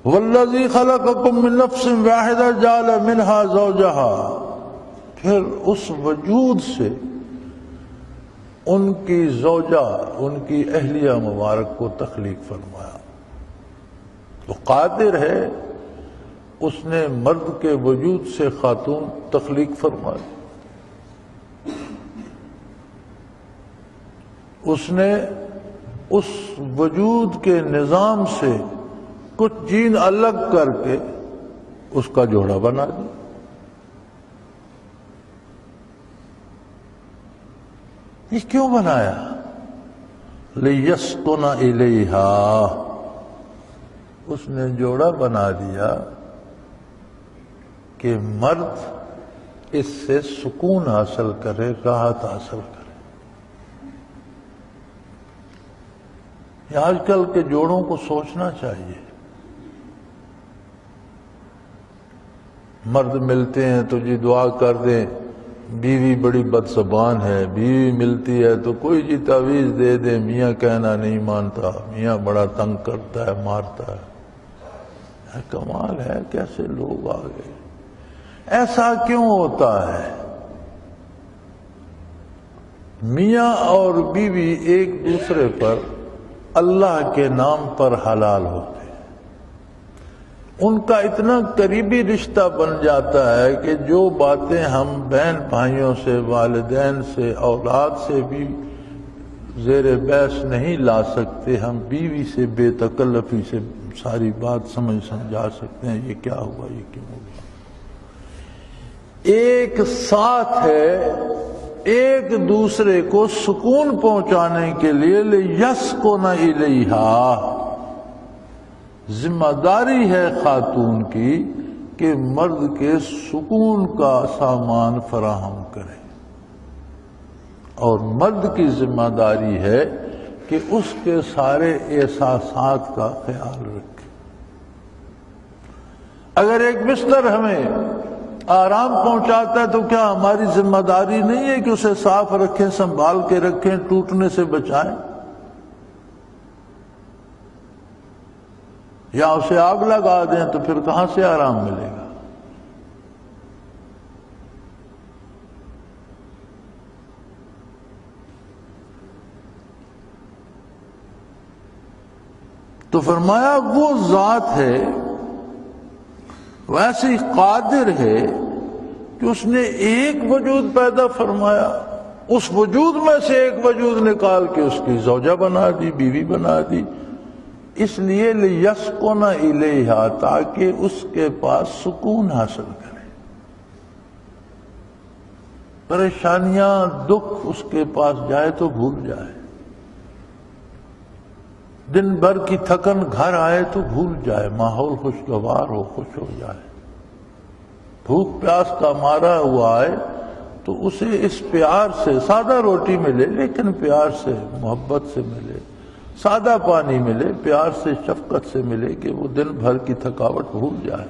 والذی خلقکم من نفس واحدہ جعل منہا زوجہا، پھر اس وجود سے ان کی زوجہ، ان کی اہلیہ مبارک کو تخلیق فرمایا۔ تو قادر ہے، اس نے مرد کے وجود سے خاتون تخلیق فرمائی، اس نے اس وجود کے نظام سے کچھ جین الگ کر کے اس کا جوڑا بنا دیا۔ یہ کیوں بنایا؟ لِيَسْكُنَ إِلَيْهَا، اس نے جوڑا بنا دیا کہ مرد اس سے سکون حاصل کرے، راحت حاصل کرے۔ یہ آج کل کے جوڑوں کو سوچنا چاہیے۔ مرد ملتے ہیں تو جی دعا کر دیں، بیوی بڑی بد زبان ہے، بیوی ملتی ہے تو کوئی جی تعویذ دے دیں، میاں کہنا نہیں مانتا، میاں بڑا تنگ کرتا ہے، مارتا ہے۔ کمال ہے، کیسے لوگ آ گئے۔ ایسا کیوں ہوتا ہے؟ میاں اور بیوی ایک دوسرے پر اللہ کے نام پر حلال ہوتے ہیں، ان کا اتنا قریبی رشتہ بن جاتا ہے کہ جو باتیں ہم بہن بھائیوں سے، والدین سے، اولاد سے بھی زیر بحث نہیں لا سکتے، ہم بیوی سے بے تکلفی سے ساری بات سمجھا سکتے ہیں۔ یہ کیا ہوا، یہ کیوں ہوا؟ ایک ساتھ ہے، ایک دوسرے کو سکون پہنچانے کے لیے لِيَسْكُنَ إِلَيْهَا، ذمہ داری ہے خاتون کی کہ مرد کے سکون کا سامان فراہم کرے، اور مرد کی ذمہ داری ہے کہ اس کے سارے احساسات کا خیال رکھے۔ اگر ایک بستر ہمیں آرام پہنچاتا ہے تو کیا ہماری ذمہ داری نہیں ہے کہ اسے صاف رکھیں، سنبھال کے رکھیں، ٹوٹنے سے بچائیں؟ یا اسے آگ لگا دیں تو پھر کہاں سے آرام ملے گا؟ تو فرمایا وہ ذات ہے، ویسی قادر ہے کہ اس نے ایک وجود پیدا فرمایا، اس وجود میں سے ایک وجود نکال کے اس کی زوجہ بنا دی، بیوی بنا دی، اس لیے لِيَسْكُنَ إِلَيْهَا، تاکہ اس کے پاس سکون حاصل کرے، پریشانیاں، دکھ اس کے پاس جائے تو بھول جائے، دن بھر کی تھکن گھر آئے تو بھول جائے، ماحول خوشگوار ہو، خوش ہو جائے، بھوک پیاس کا مارا ہوا آئے تو اسے اس پیار سے، سادہ روٹی ملے لیکن پیار سے، محبت سے ملے، سادہ پانی ملے پیار سے، شفقت سے ملے، کہ وہ دن بھر کی تھکاوٹ بھول جائے۔